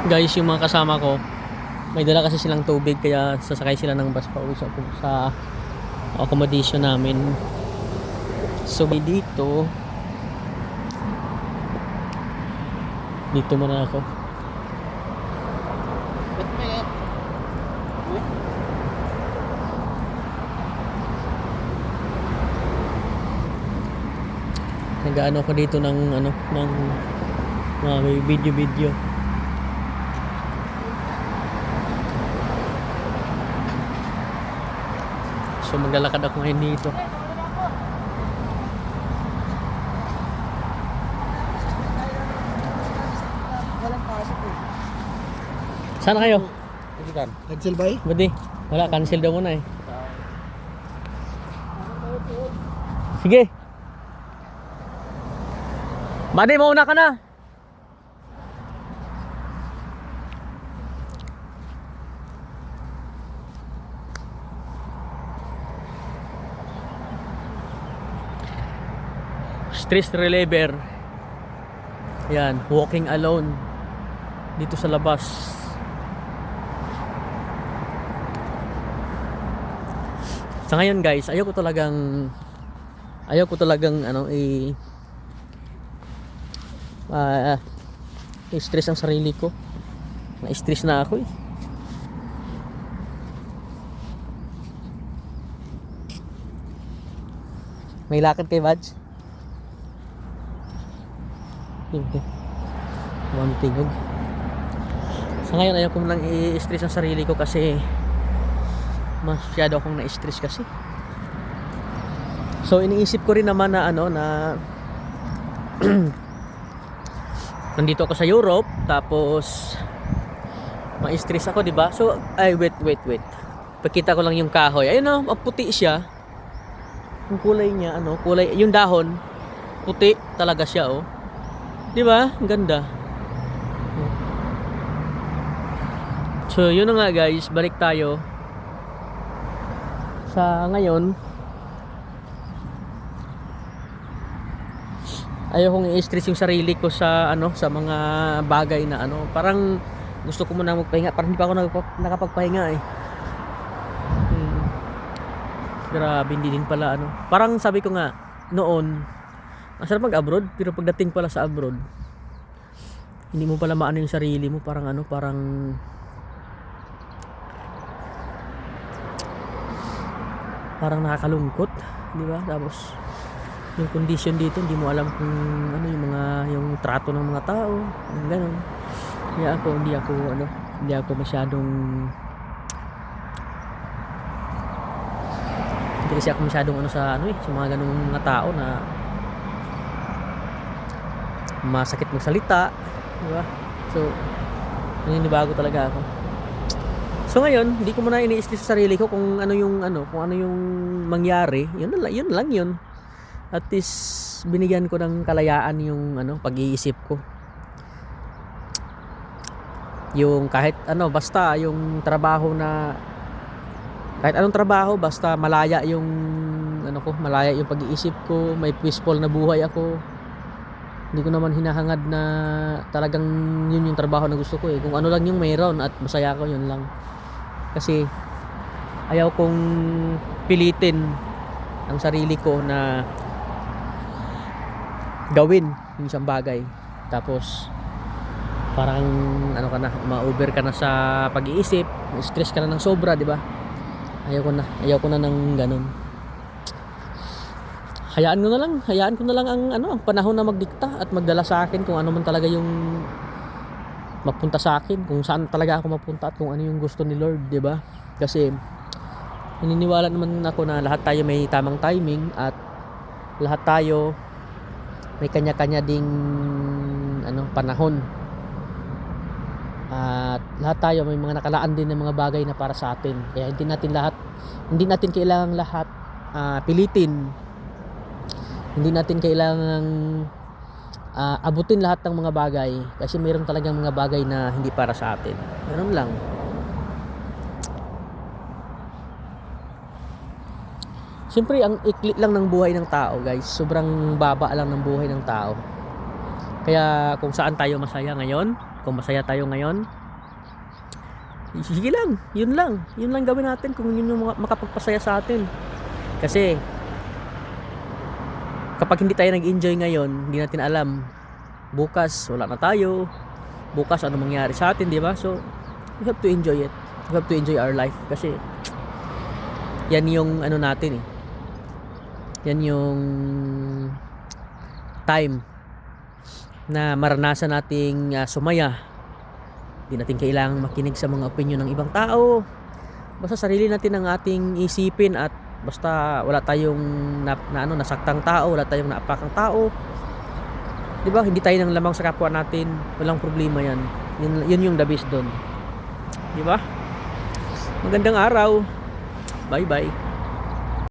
Guys, yung mga kasama ko, may dala kasi silang tubig kaya sasakay sila ng bus pa uwi sa accommodation namin. So dito muna ako. Nag-ano ako dito ng may video. So maglalakad ako ngayon dito. Sana kayo? Cancel ba eh? Budi, wala, cancel daw muna eh. Sige. Badi, mauna ka na. Stress reliever. Yan, walking alone dito sa labas. Sa ngayon guys, ayaw ko talagang i-stress ang sarili ko. Na-stress na ako eh. May lakad kay Badge? Hindi. One tingog. Sa ngayon ayaw ko lang i-stress ang sarili ko kasi masyado akong na-stress kasi. So iniisip ko rin naman na nandito ako sa Europe tapos ma-stress ako, 'di ba? So wait. Pakita ko lang yung kahoy. Ayun ang puti siya. Yung kulay niya yung dahon puti talaga siya, oh. 'Di ba? Ang ganda. So, yun na nga guys, balik tayo sa ngayon. Ayaw kong i-stress yung sarili ko sa sa mga bagay na parang gusto ko muna magpahinga, parang hindi pa ako nakapagpahinga eh. Grabe, hindi din pala Parang sabi ko nga noon, masarap mag-abroad, pero pagdating pala sa abroad, hindi mo pala maano yung sarili mo, parang parang nakakalungkot, di ba? Tapos yung condition dito, hindi mo alam kung yung trato ng mga tao, yung ganun. Kaya hindi ako masyadong hindi kasi ako masyadong sa mga ganung mga tao na masakit magsalita, di ba? So naninibago talaga ako. So ngayon, hindi ko muna ini-stress sa sarili ko kung ano yung mangyari. Yun lang yun. At least binigyan ko ng kalayaan yung pag-iisip ko. Yung kahit basta yung trabaho na kahit anong trabaho, basta malaya yung malaya yung pag-iisip ko, may peaceful na buhay ako. Hindi ko naman hinahangad na talagang yun yung trabaho na gusto ko eh. Kung ano lang yung mayroon at masaya ko, yun lang. Kasi ayaw kong pilitin ang sarili ko na gawin yung isang bagay. Tapos parang ma-over ka na sa pag-iisip, stress ka na ng sobra, di ba? Ayaw ko na ng ganun. Hayaan ko na lang ang panahon na magdikta at magdala sa akin kung ano man talaga yung mapunta sa akin, kung saan talaga ako mapunta at kung ano yung gusto ni Lord, 'di ba? Kasi naniniwala naman ako na lahat tayo may tamang timing at lahat tayo may kanya-kanya ding panahon. At lahat tayo may mga nakalaan din ng mga bagay na para sa atin. Kaya hindi natin kailangang lahat pilitin. Hindi natin kailangang abutin lahat ng mga bagay kasi mayroon talagang mga bagay na hindi para sa atin. Ganun lang. Siyempre, ang ikli lang ng buhay ng tao, guys. Sobrang baba lang ng buhay ng tao. Kaya kung saan tayo masaya ngayon, kung masaya tayo ngayon, sige lang, yun lang gawin natin kung yun yung makapagpasaya sa atin. Kasi kapag hindi tayo nag-enjoy ngayon, hindi natin alam bukas wala na tayo, bukas ano mangyari sa atin, di ba? So we have to enjoy it, we have to enjoy our life, kasi yan yung ano natin eh, yan yung time na maranasan nating sumaya. Hindi natin kailangang makinig sa mga opinion ng ibang tao, basta sarili natin ang ating isipin, at basta wala tayong nasaktang tao, wala tayong naapakang tao, di ba? Hindi tayo nang lamang sa kapwa natin, walang problema yan. Yun yung the best doon, di ba? Magandang araw, bye bye.